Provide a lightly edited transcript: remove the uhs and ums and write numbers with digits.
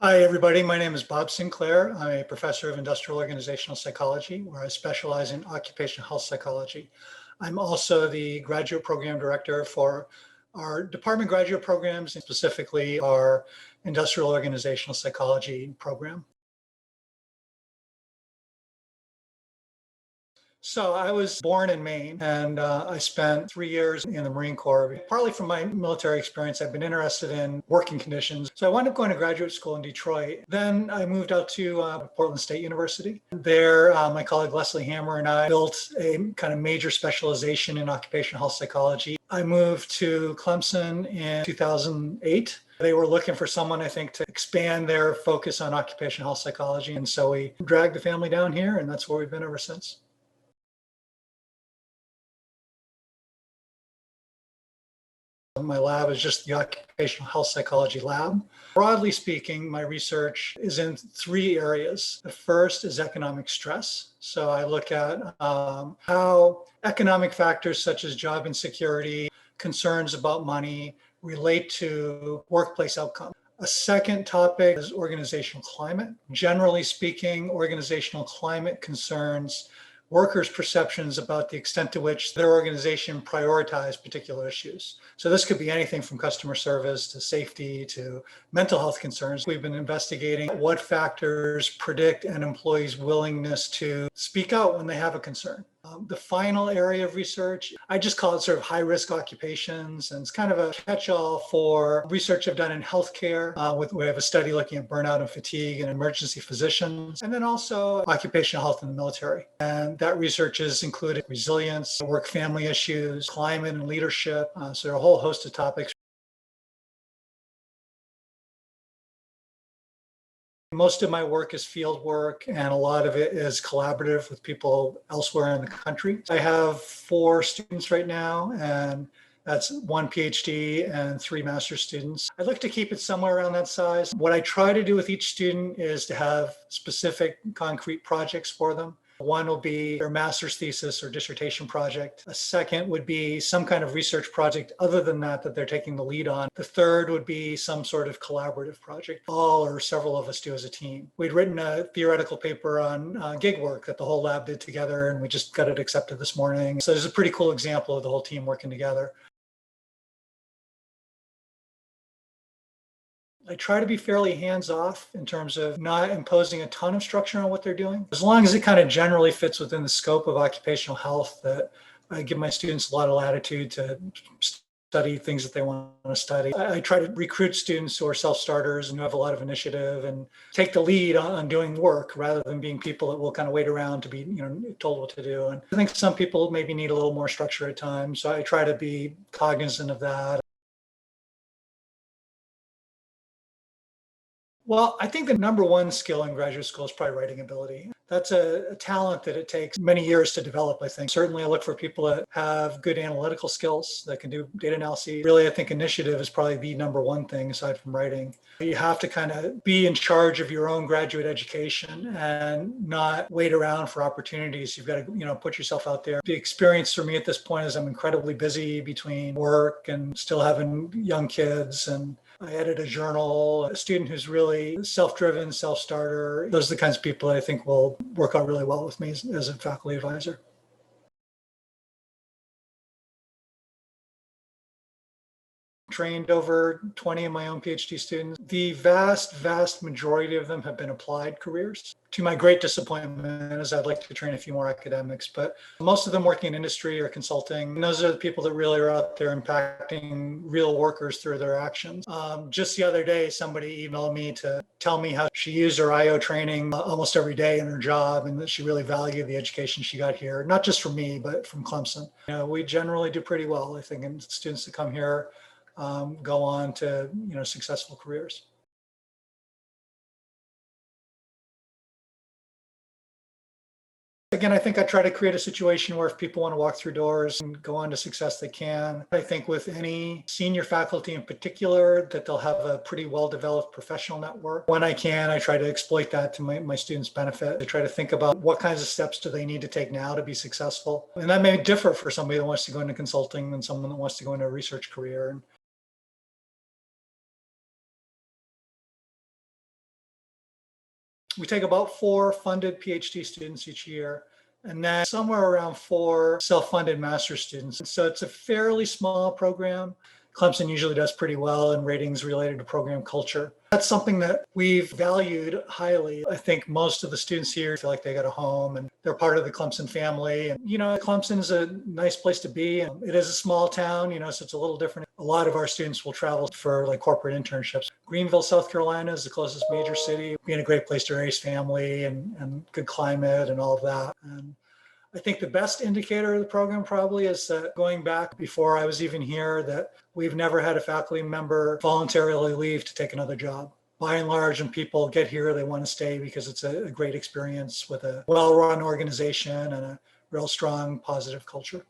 Hi, everybody. My name is Bob Sinclair. I'm a professor of industrial organizational psychology, where I specialize in occupational health psychology. I'm also the graduate program director for our department graduate programs, and specifically our industrial organizational psychology program. So I was born in Maine and I spent 3 years in the Marine Corps. Partly from my military experience, I've been interested in working conditions. So I wound up going to graduate school in Detroit. Then I moved out to Portland State University. There, my colleague Leslie Hammer and I built a kind of major specialization in occupational health psychology. I moved to Clemson in 2008. They were looking for someone, I think, to expand their focus on occupational health psychology. And so we dragged the family down here, and that's where we've been ever since. My lab is just the occupational health psychology lab. Broadly speaking, my research is in three areas. The first is economic stress. So I look at how economic factors such as job insecurity, concerns about money relate to workplace outcomes. A second topic is organizational climate. Generally speaking, organizational climate concerns workers' perceptions about the extent to which their organization prioritizes particular issues. So this could be anything from customer service to safety to mental health concerns. We've been investigating what factors predict an employee's willingness to speak out when they have a concern. The final area of research, I just call it sort of high risk occupations, and it's kind of a catch-all for research I've done in healthcare. We have a study looking at burnout and fatigue in emergency physicians, and then also occupational health in the military. And that research has included resilience, work family issues, climate and leadership. So there are a whole host of topics. Most of my work is field work, and a lot of it is collaborative with people elsewhere in the country. I have 4 students right now, and that's 1 PhD and 3 master's students. I look to keep it somewhere around that size. What I try to do with each student is to have specific concrete projects for them. One will be their master's thesis or dissertation project. A second would be some kind of research project other than that that they're taking the lead on. The third would be some sort of collaborative project. All or several of us do as a team. We'd written a theoretical paper on gig work that the whole lab did together, and we just got it accepted this morning. So there's a pretty cool example of the whole team working together. I try to be fairly hands off in terms of not imposing a ton of structure on what they're doing. As long as it kind of generally fits within the scope of occupational health, that I give my students a lot of latitude to study things that they want to study. I try to recruit students who are self-starters and who have a lot of initiative and take the lead on doing work rather than being people that will kind of wait around to be, told what to do. And I think some people maybe need a little more structure at times. So I try to be cognizant of that. Well, I think the number one skill in graduate school is probably writing ability. That's a talent that it takes many years to develop, I think. Certainly, I look for people that have good analytical skills, that can do data analysis. Really, I think initiative is probably the number one thing aside from writing. You have to kind of be in charge of your own graduate education and not wait around for opportunities. You've got to, put yourself out there. The experience for me at this point is I'm incredibly busy between work and still having young kids, and I edit a journal. A student who's really self-driven, self-starter. Those are the kinds of people I think will work out really well with me as a faculty advisor. Trained over 20 of my own PhD students. The vast, vast majority of them have been applied careers. To my great disappointment, as I'd like to train a few more academics, but most of them working in industry or consulting. And those are the people that really are out there impacting real workers through their actions. Just the other day, somebody emailed me to tell me how she used her IO training almost every day in her job and that she really valued the education she got here, not just from me, but from Clemson. We generally do pretty well, I think, and students that come here go on to successful careers. Again, I think I try to create a situation where if people want to walk through doors and go on to success, they can. I think with any senior faculty in particular, that they'll have a pretty well-developed professional network. When I can, I try to exploit that to my students' benefit. I try to think about what kinds of steps do they need to take now to be successful. And that may differ for somebody that wants to go into consulting than someone that wants to go into a research career. We take about 4 funded PhD students each year, and then somewhere around 4 self-funded master's students. So it's a fairly small program. Clemson usually does pretty well in ratings related to program culture. That's something that we've valued highly. I think most of the students here feel like they got a home and they're part of the Clemson family. And, Clemson is a nice place to be. And it is a small town, so it's a little different. A lot of our students will travel for like corporate internships. Greenville, South Carolina is the closest major city, being a great place to raise family and good climate and all of that. And I think the best indicator of the program probably is that going back before I was even here, that we've never had a faculty member voluntarily leave to take another job. By and large, when people get here, they want to stay because it's a great experience with a well-run organization and a real strong positive culture.